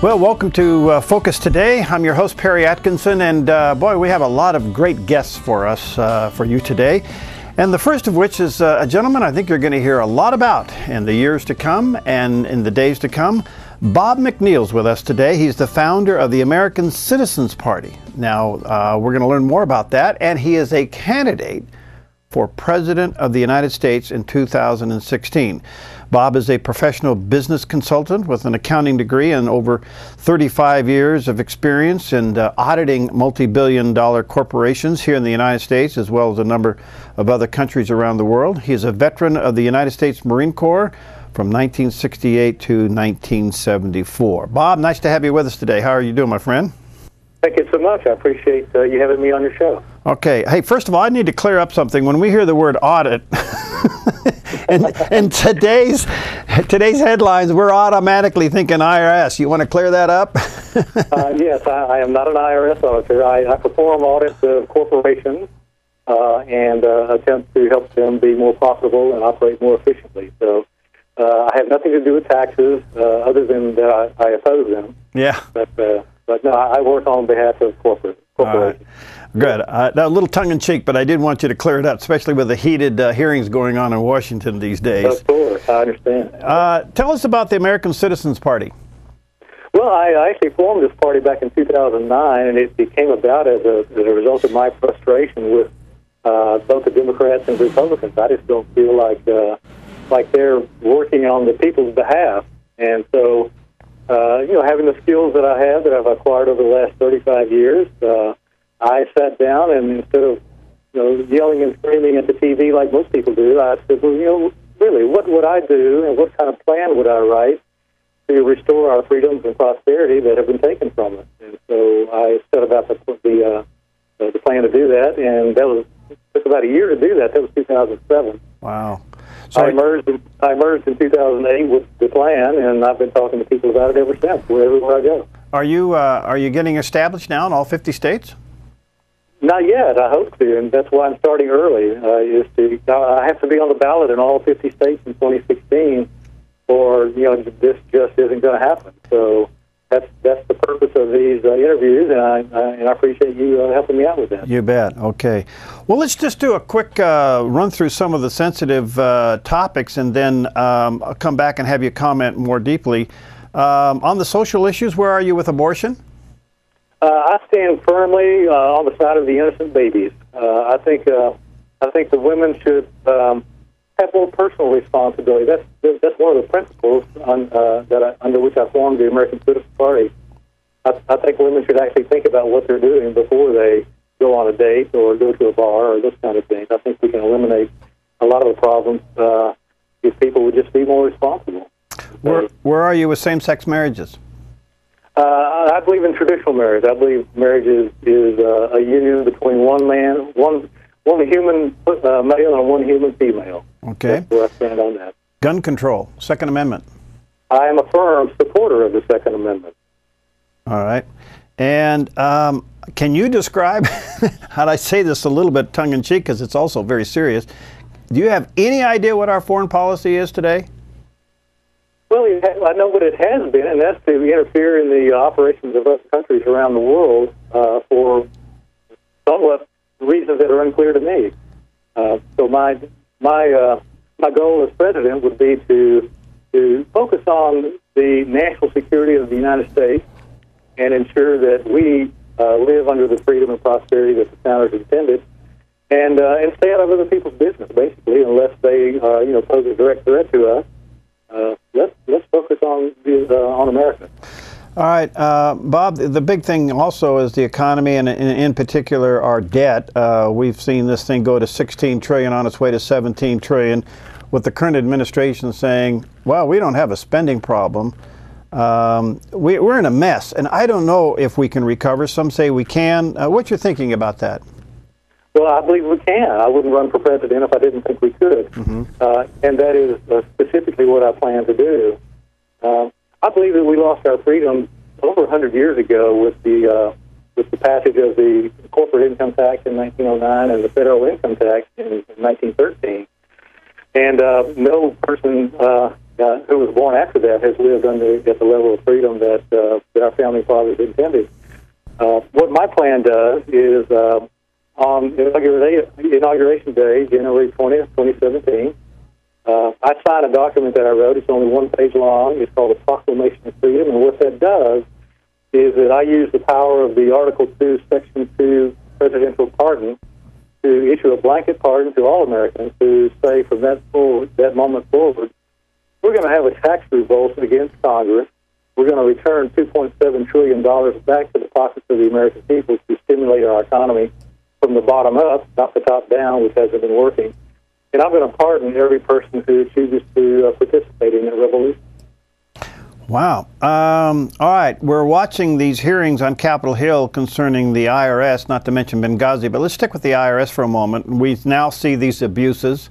Well, welcome to Focus Today. I'm your host, Perry Atkinson, and boy, we have a lot of great guests for us, for you today. And the first of which is a gentleman I think you're going to hear a lot about in the years to come and in the days to come. Bob McNeil's with us today. He's the founder of the American Citizens Party. Now, we're going to learn more about that, and he is a candidate for President of the United States in 2016. Bob is a professional business consultant with an accounting degree and over 35 years of experience in auditing multi-billion-dollar corporations here in the United States, as well as a number of other countries around the world. He is a veteran of the United States Marine Corps from 1968 to 1974. Bob, nice to have you with us today. How are you doing, my friend? Thank you so much. I appreciate you having me on your show. Okay. Hey, first of all, I need to clear up something. When we hear the word audit, in today's headlines, we're automatically thinking IRS. You want to clear that up? Yes, I am not an IRS auditor. I perform audits of corporations and attempt to help them be more profitable and operate more efficiently. So I have nothing to do with taxes other than that I oppose them. Yeah. But no, I work on behalf of corporations. Good. Now, a little tongue-in-cheek, but I did want you to clear it up, especially with the heated hearings going on in Washington these days. Of course, I understand. Tell us about the American Citizens Party. Well, I actually formed this party back in 2009, and it came about as a result of my frustration with both the Democrats and Republicans. I just don't feel like they're working on the people's behalf. And so, having the skills that I have, that I've acquired over the last 35 years, I sat down and instead of yelling and screaming at the TV like most people do, I said, well, really, what would I do and what kind of plan would I write to restore our freedoms and prosperity that have been taken from us? And so I set about the plan to do that, and it took about a year to do that. That was 2007. Wow. So I emerged in 2008 with the plan, and I've been talking to people about it ever since, wherever I go. Are you getting established now in all 50 states? Not yet. I hope to, and that's why I'm starting early. I have to be on the ballot in all 50 states in 2016, or this just isn't going to happen. So that's the purpose of these interviews, and I appreciate you helping me out with that. You bet. Okay. Well, let's just do a quick run through some of the sensitive topics, and then I'll come back and have you comment more deeply on the social issues. Where are you with abortion? I stand firmly on the side of the innocent babies. I think the women should have more personal responsibility. That's one of the principles under which I formed the American Citizens Party. I think women should actually think about what they're doing before they go on a date or go to a bar or this kind of thing. I think we can eliminate a lot of the problems if people would just be more responsible. Where are you with same-sex marriages? I believe in traditional marriage. I believe marriage is a union between one human male and one human female. Okay. That's where I stand on that. Gun control, Second Amendment. I am a firm supporter of the Second Amendment. All right. And can you describe, how'd I say this a little bit tongue-in-cheek because it's also very serious, do you have any idea what our foreign policy is today? Well, I know what it has been, and that's to interfere in the operations of other countries around the world for somewhat reasons that are unclear to me. So my goal as president would be to focus on the national security of the United States and ensure that we live under the freedom and prosperity that the founders intended, and stay out of other people's business, basically, unless they pose a direct threat to us. Let's focus on America. All right, Bob, the big thing also is the economy, and in particular our debt. We've seen this thing go to $16 trillion on its way to $17 trillion, with the current administration saying, well, we don't have a spending problem. We're in a mess, and I don't know if we can recover. Some say we can. What's your thinking about that? Well, I believe we can. I wouldn't run for president if I didn't think we could. Mm-hmm. And that is specifically what I plan to do. I believe that we lost our freedom over 100 years ago with the passage of the corporate income tax in 1909 and the federal income tax in 1913. And no person who was born after that has lived at the level of freedom that our founding fathers intended. What my plan does is on Inauguration Day, January 20th, 2017, I sign a document that I wrote. It's only one page long. It's called the Proclamation of Freedom. And what that does is that I use the power of the Article 2, Section 2 presidential pardon to issue a blanket pardon to all Americans to say from that moment forward, we're going to have a tax revolt against Congress. We're going to return $2.7 trillion back to the pockets of the American people to stimulate our economy from the bottom up, not the top down, which hasn't been working. And I'm going to pardon every person who chooses to participate in that revolution. Wow. All right. We're watching these hearings on Capitol Hill concerning the IRS, not to mention Benghazi, but let's stick with the IRS for a moment. We now see these abuses.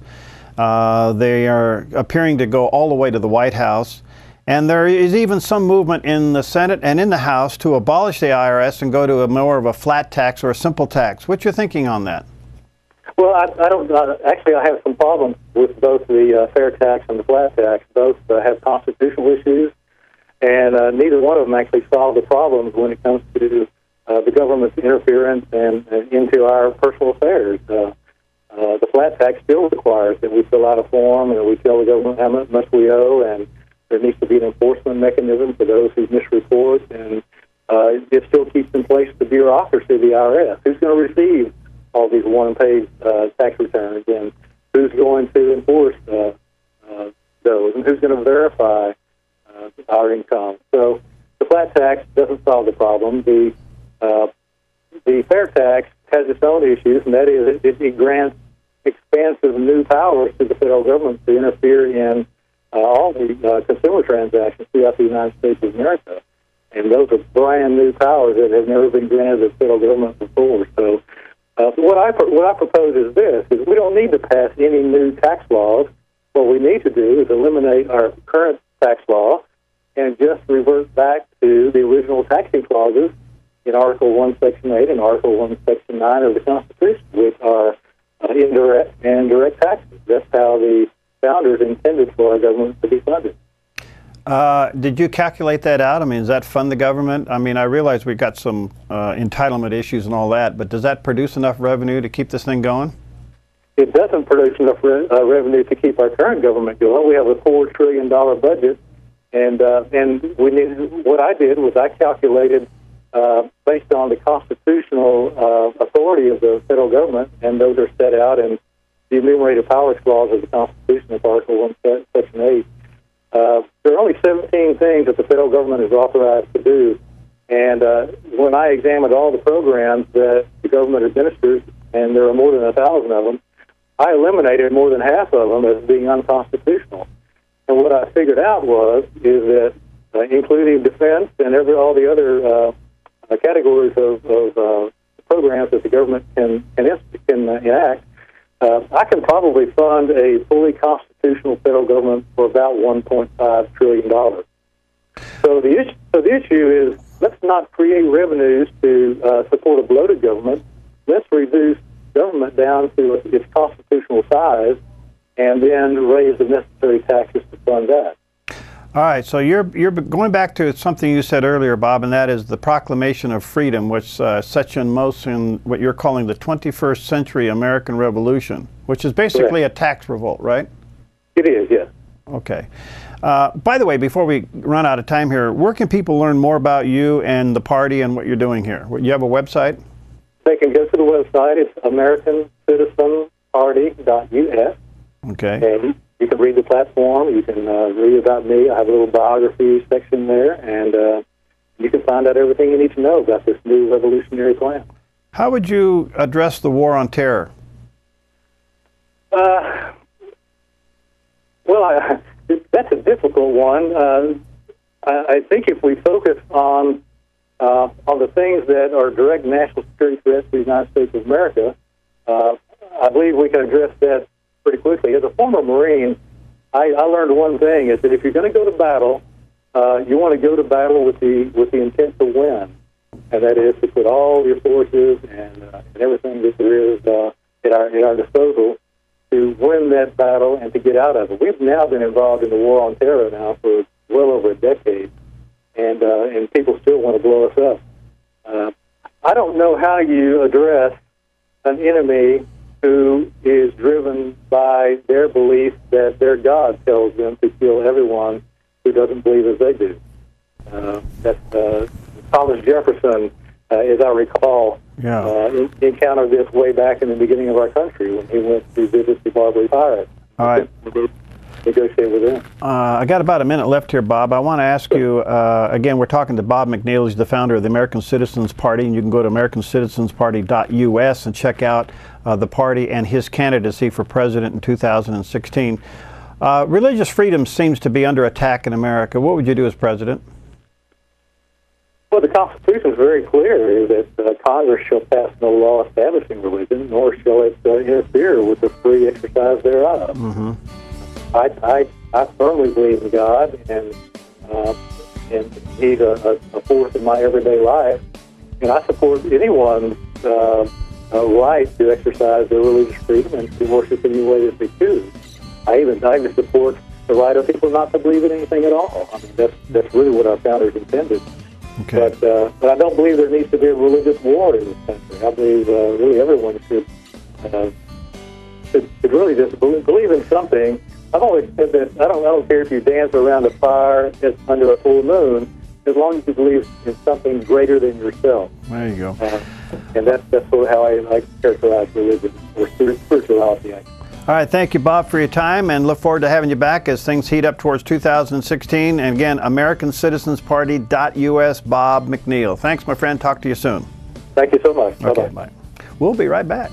They are appearing to go all the way to the White House. And there is even some movement in the Senate and in the House to abolish the IRS and go to more of a flat tax or a simple tax. What's your thinking on that? Well, I don't. Actually, I have some problems with both the fair tax and the flat tax. Both have constitutional issues, and neither one of them actually solve the problems when it comes to the government's interference and into our personal affairs. The flat tax still requires that we fill out a form and we tell the government how much we owe, and there needs to be an enforcement mechanism for those who misreport, and it still keeps in place the bureaucracy of the IRS. Who's going to receive all these one-page tax returns, and who's going to enforce those, and who's going to verify our income? So the flat tax doesn't solve the problem. The fair tax has its own issues, and that is it grants expansive new powers to the federal government to interfere in all the consumer transactions throughout the United States of America. And those are brand new powers that have never been granted to the federal government before. So what I propose is this, is we don't need to pass any new tax laws. What we need to do is eliminate our current tax law and just revert back to the original taxing clauses in Article 1, Section 8 and Article 1, Section 9 of the Constitution, which are indirect and direct taxes. That's how the founders intended for our government to be funded. Did you calculate that out? I mean, does that fund the government? I mean, I realize we've got some entitlement issues and all that, but does that produce enough revenue to keep this thing going? It doesn't produce enough revenue to keep our current government going. We have a $4 trillion budget, and what I did was I calculated based on the constitutional authority of the federal government, and those are set out in the enumerated powers clause of the Constitution of Article 1, Section 8. There are only 17 things that the federal government is authorized to do, and when I examined all the programs that the government administers, and there are more than 1,000 of them, I eliminated more than half of them as being unconstitutional. And what I figured out is that including defense and all the other categories of programs that the government can enact, I can probably fund a fully constitutional federal government for about $1.5 trillion. So the issue is, let's not create revenues to support a bloated government. Let's reduce government down to its constitutional size, and then raise the necessary taxes to fund that. All right, so you're going back to something you said earlier, Bob, and that is the Proclamation of Freedom, which sets in motion what you're calling the 21st Century American Revolution, which is basically Correct. A tax revolt, right? It is, yes. Okay. By the way, before we run out of time here, where can people learn more about you and the party and what you're doing here? You have a website? They can go to the website. It's AmericanCitizenParty.us. Okay. And you can read the platform. You can read about me. I have a little biography section there, and you can find out everything you need to know about this new revolutionary plan. How would you address the war on terror? Well, that's a difficult one. I think if we focus on the things that are direct national security threats to the United States of America, I believe we can address that pretty quickly. As a former Marine, I learned one thing, is that if you're going to go to battle, you want to go to battle with the intent to win, and that is to put all your forces and everything that there is at our disposal to win that battle and to get out of it. We've now been involved in the war on terror now for well over a decade, and people still want to blow us up. I don't know how you address an enemy who is driven by their belief that their God tells them to kill everyone who doesn't believe as they do. Thomas Jefferson, as I recall, encountered this way back in the beginning of our country when he went to visit the Barbary pirates. All right. Negotiate with them. I got about a minute left here, Bob. I want to ask you, again, we're talking to Bob McNeil. He's the founder of the American Citizens Party, and you can go to americancitizensparty.us and check out the party and his candidacy for president in 2016. Religious freedom seems to be under attack in America. What would you do as president? Well, the Constitution is very clear that Congress shall pass no law establishing religion, nor shall it interfere with the free exercise thereof. Mm-hmm. I firmly believe in God, and He's a force in my everyday life, and I support anyone's right to exercise their religious freedom and to worship any way that they choose. I even support the right of people not to believe in anything at all. I mean, that's really what our founders intended. Okay. But I don't believe there needs to be a religious war in this country. I believe really everyone should really just believe in something. I've always said that I don't care if you dance around a fire under a full moon, as long as you believe in something greater than yourself. There you go. And that's sort of how I characterize religion or spirituality. All right, thank you, Bob, for your time, and look forward to having you back as things heat up towards 2016. And again, AmericanCitizensParty.us, Bob McNeil. Thanks, my friend. Talk to you soon. Thank you so much. Okay, bye. We'll be right back.